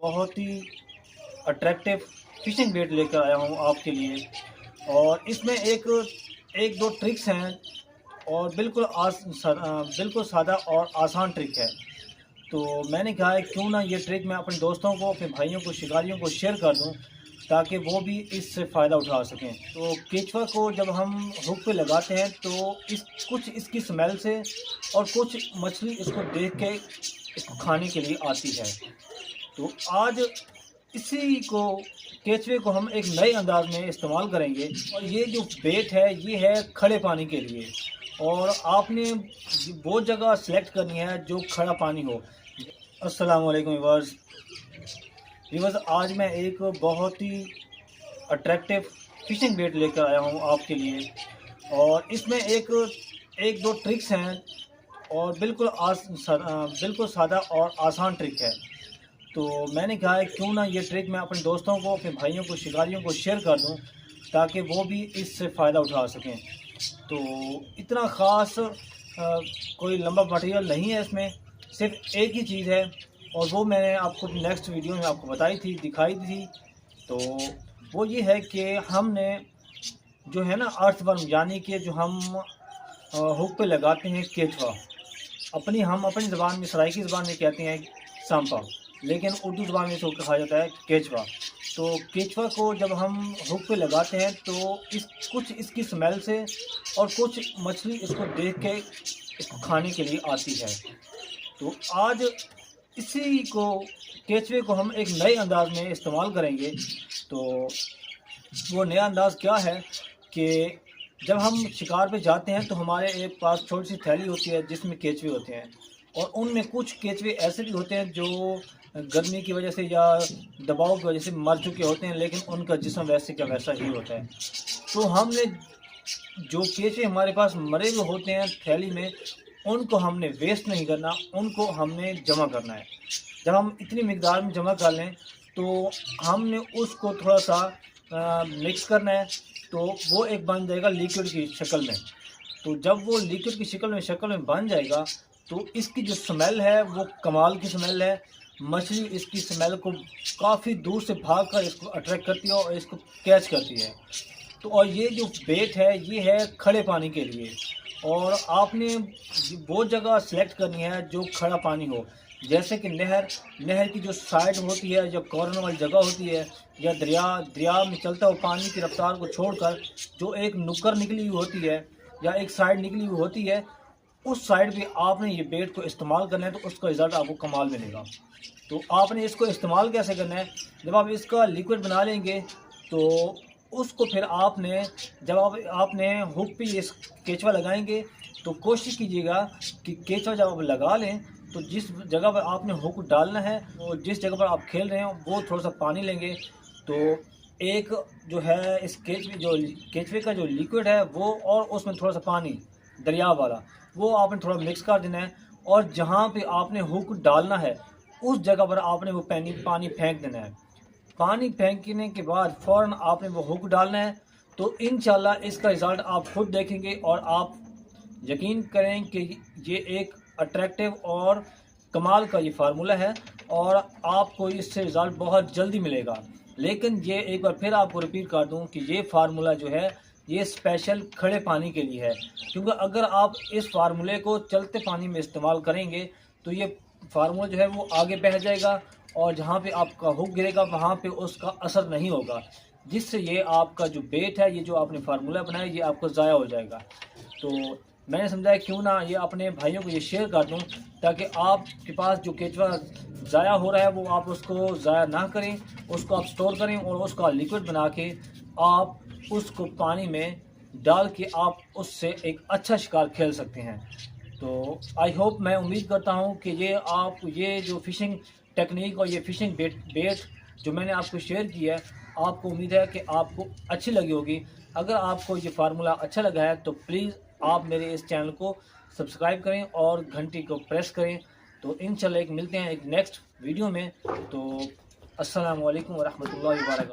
बहुत ही attractive fishing बेट लेकर आया हूँ आपके लिए। और इसमें एक एक दो ट्रिक्स हैं और बिल्कुल सादा और आसान ट्रिक है। तो मैंने कहा है क्यों ना ये ट्रिक मैं अपने दोस्तों को, अपने भाइयों को, शिकारियों को शेयर कर दूं ताकि वो भी इससे फ़ायदा उठा सकें। तो केचुआ को जब हम हुक पे लगाते हैं तो कुछ इसकी स्मेल से और कुछ मछली इसको देख के इसको खाने के लिए आती है। तो आज इसी को केचुए को हम एक नए अंदाज में इस्तेमाल करेंगे। और ये जो बेट है ये है खड़े पानी के लिए। और आपने वो जगह सेलेक्ट करनी है जो खड़ा पानी हो। अस्सलाम वालेकुम व्यूअर्स। आज मैं एक बहुत ही अट्रैक्टिव फिशिंग बेट लेकर आया हूँ आपके लिए। और इसमें एक एक दो ट्रिक्स हैं और बिल्कुल सादा और आसान ट्रिक है। तो मैंने कहा है क्यों ना ये ट्रिक मैं अपने दोस्तों को, अपने भाइयों को, शिकारियों को शेयर कर दूं ताकि वो भी इससे फ़ायदा उठा सकें। तो इतना ख़ास कोई लंबा मटेरियल नहीं है इसमें, सिर्फ एक ही चीज़ है और वो मैंने आपको नेक्स्ट वीडियो में आपको दिखाई थी। तो वो ये है कि हमने जो है ना अर्थवर्म, यानी कि जो हम हुक पे लगाते हैं केचुआ, हम अपनी ज़बान में, सराइकी ज़बान में कहते हैं सांपा, लेकिन उर्दू ज़बान में इसको कहा जाता है केचुआ। तो केचुआ को जब हम हुक पे लगाते हैं तो कुछ इसकी स्मेल से और कुछ मछली इसको देख के इसको खाने के लिए आती है। तो आज इसी को केचुए को हम एक नए अंदाज में इस्तेमाल करेंगे। तो वो नया अंदाज़ क्या है कि जब हम शिकार पे जाते हैं तो हमारे एक पास छोटी सी थैली होती है जिसमें केचुए होते हैं। और उनमें कुछ केचुए ऐसे भी होते हैं जो गर्मी की वजह से या दबाव की वजह से मर चुके होते हैं, लेकिन उनका जिस्म वैसे का वैसा ही होता है। तो हमने जो केचुए हमारे पास मरे हुए होते हैं थैली में, उनको हमने वेस्ट नहीं करना, उनको हमने जमा करना है। जब हम इतनी मिकदार में जमा कर लें तो हमने उसको थोड़ा सा मिक्स करना है। तो वो एक बन जाएगा लिक्विड की शक्ल में। तो जब वो लिक्विड की शक्ल में बन जाएगा तो इसकी जो स्मेल है वो कमाल की स्मेल है। मछली इसकी स्मेल को काफ़ी दूर से भागकर इसको अट्रैक्ट करती है और इसको कैच करती है। तो और ये जो बेट है ये है खड़े पानी के लिए। और आपने वो जगह सेलेक्ट करनी है जो खड़ा पानी हो, जैसे कि नहर की जो साइड होती है, जो कॉर्नर वाली जगह होती है, या दरिया में चलता हुआ पानी की रफ्तार को छोड़कर जो एक नुक्कड़ निकली हुई होती है या एक साइड निकली हुई होती है, उस साइड पे आपने ये बेट को इस्तेमाल करना है तो उसका रिज़ल्ट आपको कमाल मिलेगा। तो आपने इसको इस्तेमाल कैसे करना है, जब आप इसका लिक्विड बना लेंगे तो उसको फिर जब आपने हुक पे ये केचुआ लगाएंगे तो कोशिश कीजिएगा कि केचुआ जब आप लगा लें तो जिस जगह पर आपने हुक डालना है और जिस जगह पर आप खेल रहे हैं वो थोड़ा सा पानी लेंगे। तो एक जो है इस केचुए का जो लिक्विड है वो, और उसमें थोड़ा सा पानी दरिया वाला, वो आपने थोड़ा मिक्स कर देना है। और जहाँ पे आपने हुक डालना है उस जगह पर आपने वो पानी फेंक देना है। पानी फेंकने के बाद फ़ौरन आपने वो हुक डालना है। तो इंशाल्लाह इसका रिज़ल्ट आप खुद देखेंगे और आप यकीन करें कि ये एक अट्रैक्टिव और कमाल का ये फार्मूला है और आपको इससे रिज़ल्ट बहुत जल्दी मिलेगा। लेकिन ये एक बार फिर आपको रिपीट कर दूं कि ये फार्मूला जो है ये स्पेशल खड़े पानी के लिए है, क्योंकि अगर आप इस फार्मूले को चलते पानी में इस्तेमाल करेंगे तो ये फार्मूला जो है वो आगे बह जाएगा और जहाँ पे आपका हुक गिरेगा वहाँ पे उसका असर नहीं होगा, जिससे ये आपका जो बेट है, ये जो आपने फार्मूला बनाया, ये आपको ज़ाया हो जाएगा। तो मैंने समझा क्यों ना ये अपने भाइयों को ये शेयर कर दूं ताकि आपके पास जो केचुआ ज़ाया हो रहा है वो आप उसको ज़ाया ना करें, उसको आप स्टोर करें और उसका लिक्विड बना के आप उसको पानी में डाल के आप उससे एक अच्छा शिकार खेल सकते हैं। तो आई होप, मैं उम्मीद करता हूं कि ये जो फ़िशिंग टेक्निक और ये फ़िशिंग बेट जो मैंने आपको शेयर किया है, आपको उम्मीद है कि आपको अच्छी लगी होगी। अगर आपको ये फार्मूला अच्छा लगा है तो प्लीज़ आप मेरे इस चैनल को सब्सक्राइब करें और घंटी को प्रेस करें। तो इंशाल्लाह मिलते हैं एक नेक्स्ट वीडियो में। तो अस्सलाम वालेकुम व रहमतुल्लाहि व बरकातहू।